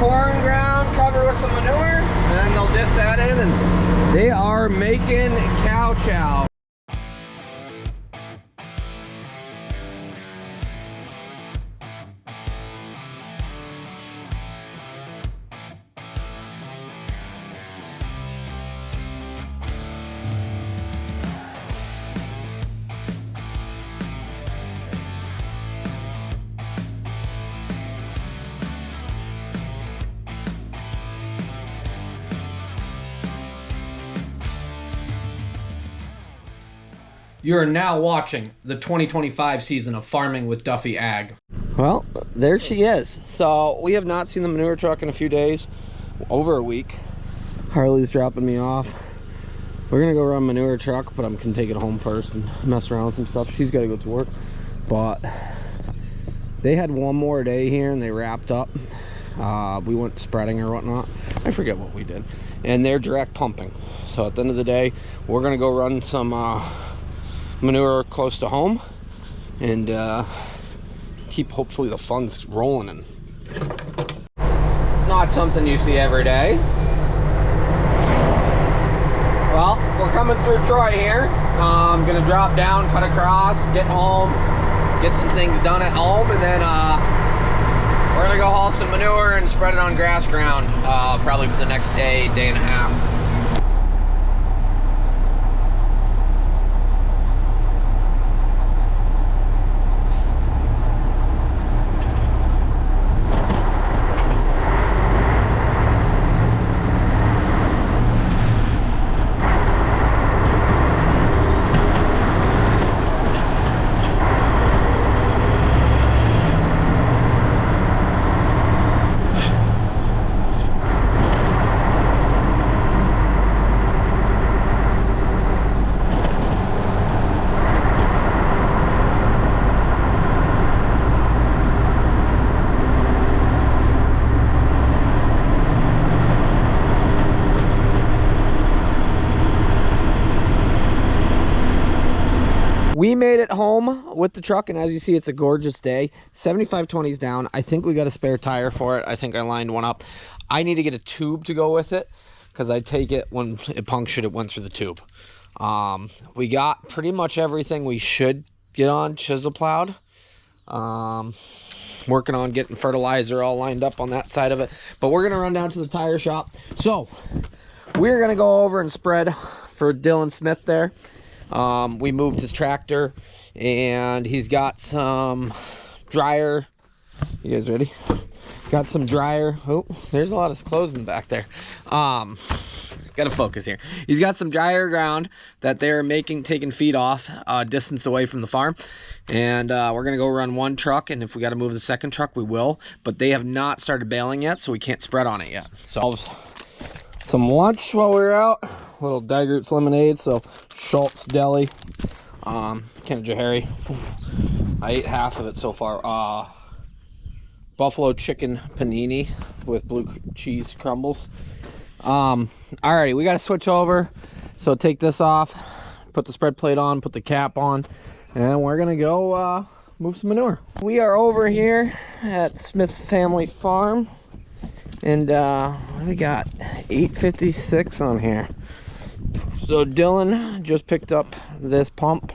corn ground covered with some manure, and then they'll dish that in, and they are making cow chow. You are now watching the 2025 season of Farming with Duffy Ag. Well, there she is. So we have not seen the manure truck in a few days, over a week. Harley's dropping me off. We're gonna go run manure truck, but I'm gonna take it home first and mess around with some stuff. She's gotta go to work. But they had one more day here and they wrapped up. We went spreading or whatnot. I forget what we did. And they're direct pumping. So at the end of the day, we're gonna go run some manure close to home and keep hopefully the funds rolling. And not something you see every day. Well, we're coming through Troy here. I'm gonna drop down, cut across, get home, get some things done at home, and then we're gonna go haul some manure and spread it on grass ground probably for the next day and a half. We made it home with the truck, and as you see, it's a gorgeous day. 75/20's down. I think we got a spare tire for it. I think I lined one up. I need to get a tube to go with it because I take it when it punctured, it went through the tube. We got pretty much everything we should get on chisel plowed. Working on getting fertilizer all lined up on that side of it, but we're gonna run down to the tire shop. So we're gonna go over and spread for Dylan Smith there. We moved his tractor and he's got some dryer. You guys ready? Got some dryer. Oh, there's a lot of clothes in the back there. Gotta focus here. He's got some dryer ground that they're taking feed off distance away from the farm. And we're gonna go run one truck, and if we gotta move the second truck, we will. But they have not started baling yet, so we can't spread on it yet. So some lunch while we were out. Little Daggers lemonade, so Schultz Deli, can of Johari. I ate half of it so far. Buffalo chicken panini with blue cheese crumbles. Alrighty, we got to switch over. So take this off, put the spread plate on, put the cap on, and we're gonna go move some manure. We are over here at Smith Family Farm, and we got 856 on here. So Dylan just picked up this pump.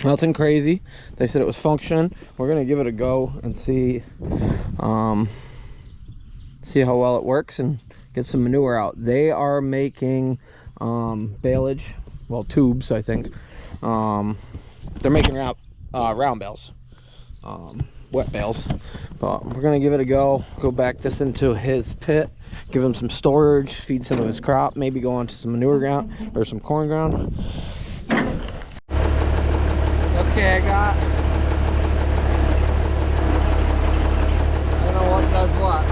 Nothing crazy. They said it was functioning. We're gonna give it a go and see how well it works and get some manure out. They are making baleage, well, tubes, I think. They're making round bales, wet bales. But we're gonna give it a go back this into his pit, give him some storage, feed some of his crop, maybe go onto some manure ground or some corn ground. Okay, I don't know what does what.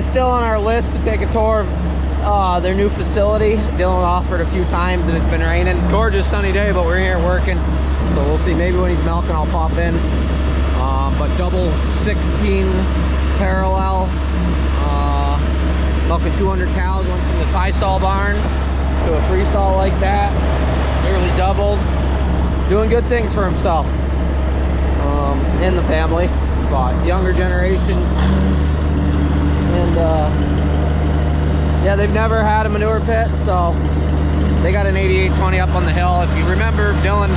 is still on our list to take a tour of their new facility. Dylan offered a few times and it's been raining. Gorgeous sunny day, but we're here working. So we'll see, maybe when he's milking I'll pop in. But double 16 parallel, milking 200 cows, went from the tie stall barn to a freestall like that. Nearly doubled. Doing good things for himself and the family. But younger generation. And yeah, they've never had a manure pit, so they got an 8820 up on the hill. If you remember, Dylan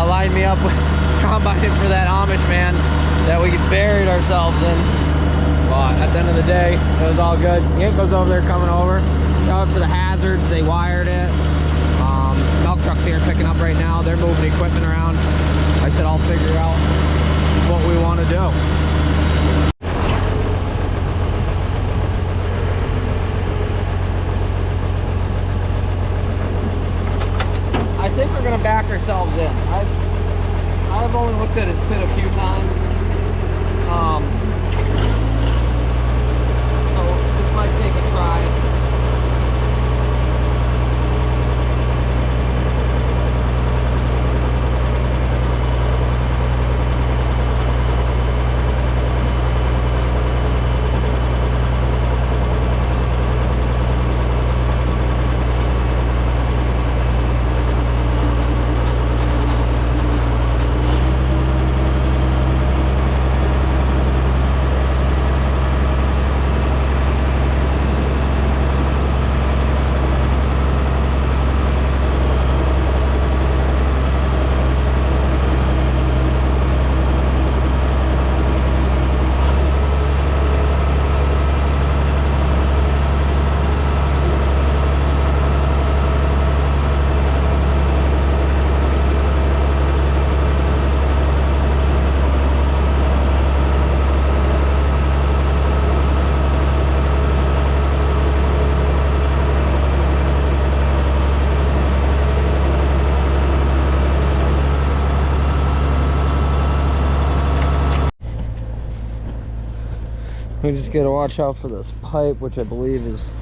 lined me up with combining for that Amish man that we buried ourselves in. But at the end of the day, it was all good. Yank goes over there coming over. Shout out to the Hazards, they wired it. Milk truck's here picking up right now. They're moving equipment around. I said I'll figure out what we want to do. I think we're gonna back ourselves in. I've only looked at his pit a few times. So this might take a try. We just gotta watch out for this pipe, which I believe is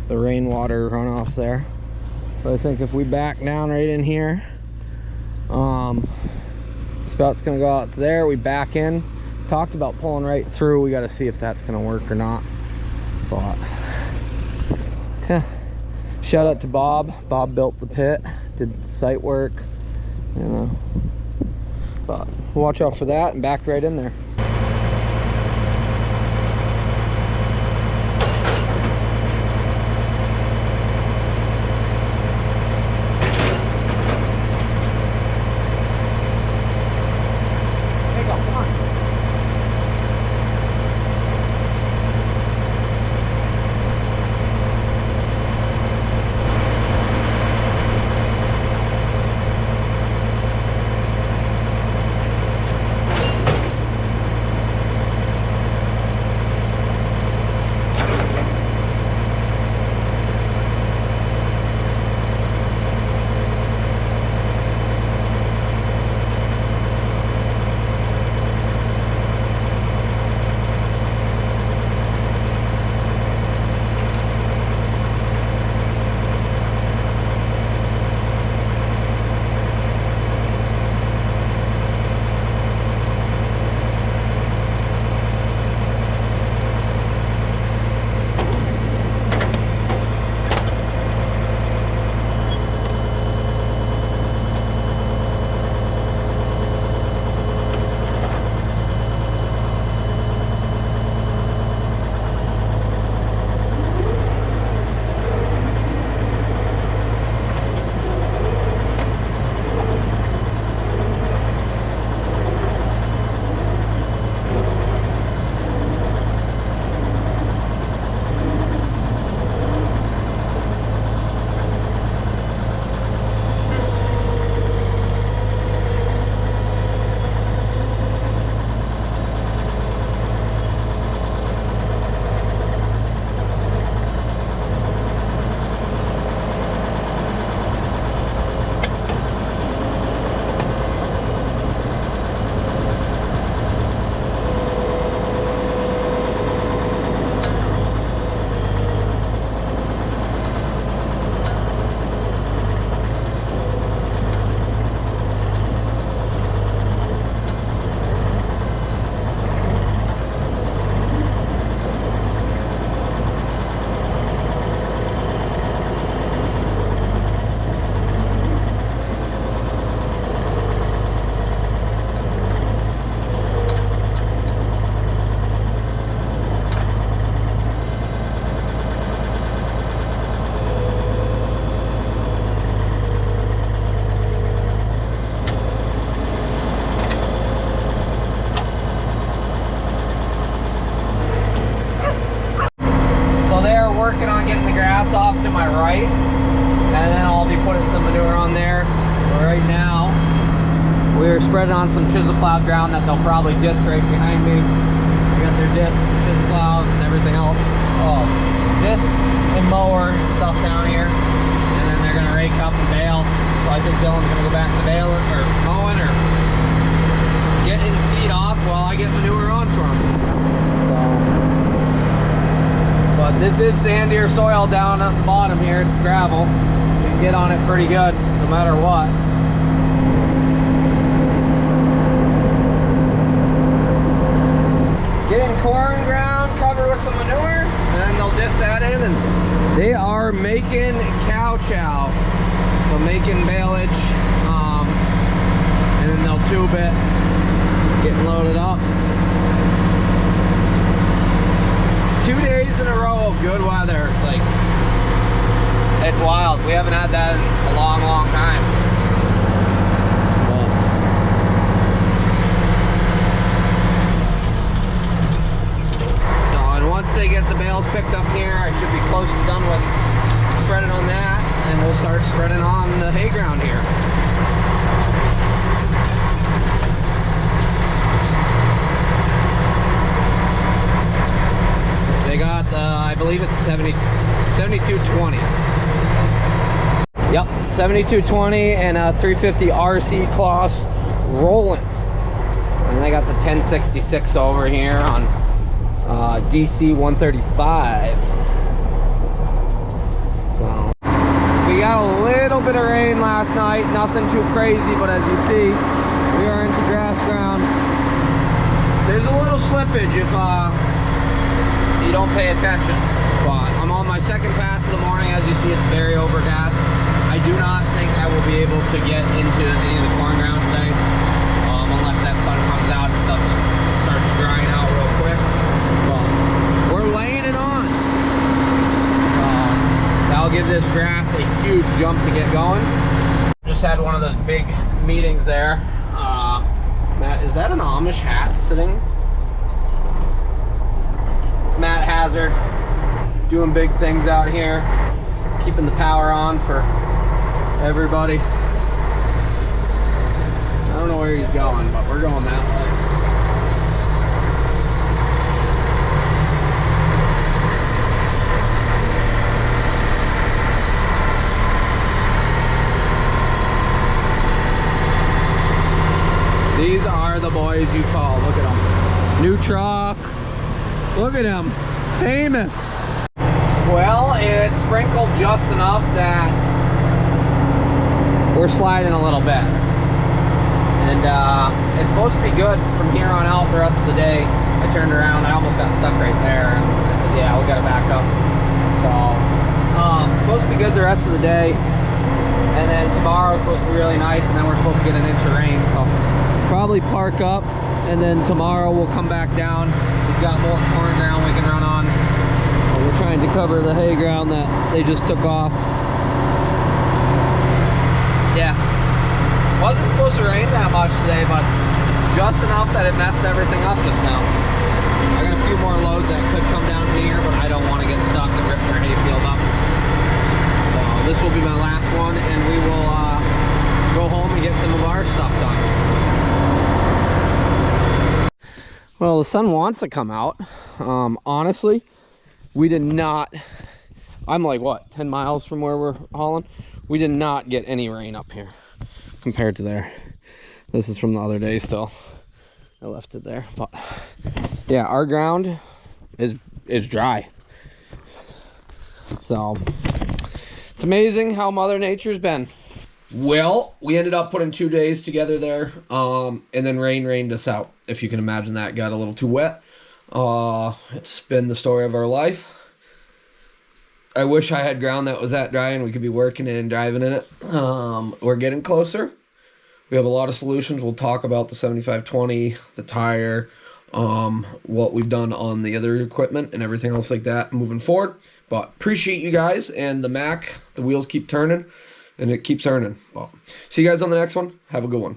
the rainwater runoffs there. But I think if we back down right in here, spout's gonna go out there, we back in. Talked about pulling right through. We gotta see if that's gonna work or not. But shout out to Bob. Bob built the pit, did site work, you know. But watch out for that and back right in there. my right, and then I'll be putting some manure on there. But right now, we're spreading on some chisel plowed ground that they'll probably disc right behind me. We got their discs, chisel plows, and everything else. Oh, disc and mower and stuff down here, and then they're gonna rake up and bale. So I think Dylan's gonna go back to baling or mowing or getting feed off while I get manure on for him. So, but this is sandier soil down at the bottom here. It's gravel. You can get on it pretty good no matter what. Getting corn ground covered with some manure, and then they'll disc that in, and they are making cow chow. So making baleage, and then they'll tube it, getting loaded up. 2 days in a row of good weather, like, it's wild. We haven't had that in a long, long time. Once they get the bales picked up here, I should be close to done with spreading on that, and we'll start spreading on the hay ground here. They got, I believe it's 7220. Yep, 7220 and a 350 RC Kloss Roland. And they got the 1066 over here on DC 135. So we got a little bit of rain last night, nothing too crazy, but as you see, we are into grass ground. There's a little slippage if you don't pay attention, but I'm on my second pass of the morning. As you see, it's very overcast. I do not think I will be able to get into any of the corn ground today, unless that sun comes out and stuff starts drying out real quick. We're laying it on. That'll give this grass a huge jump to get going. Just had one of those big meetings there. Matt, is that an Amish hat sitting? Matt Hazard doing big things out here, keeping the power on for everybody. I don't know where he's going, but we're going that way. These are the boys you call. Look at them. New truck. Look at him. Famous. Well, it sprinkled just enough that we're sliding a little bit. And it's supposed to be good from here on out the rest of the day. I turned around. I almost got stuck right there. And I said, yeah, we got to back up. So, it's supposed to be good the rest of the day. And then tomorrow is supposed to be really nice. And then we're supposed to get an inch of rain. So, probably park up, and then tomorrow we'll come back down. He's got more corn ground we can run on. We're trying to cover the hay ground that they just took off. Yeah, wasn't supposed to rain that much today, but just enough that it messed everything up just now. I got a few more loads that could come down to here, but I don't want to get stuck and rip their hayfield up. So this will be my last one, and we will go home and get some of our stuff done. Well, the sun wants to come out. Honestly, we did not, I'm like, what, 10 miles from where we're hauling? We did not get any rain up here compared to there. This is from the other day still. I left it there. But yeah, our ground is dry. So it's amazing how Mother Nature's been. Well, we ended up putting 2 days together there, and then rain rained us out. If you can imagine that, got a little too wet. It's been the story of our life. I wish I had ground that was that dry and we could be working in and driving in it. We're getting closer. We have a lot of solutions. We'll talk about the 7520, the tire, what we've done on the other equipment and everything else like that moving forward. But appreciate you guys, and the Mack, the wheels keep turning. And it keeps earning. Well, see you guys on the next one. Have a good one.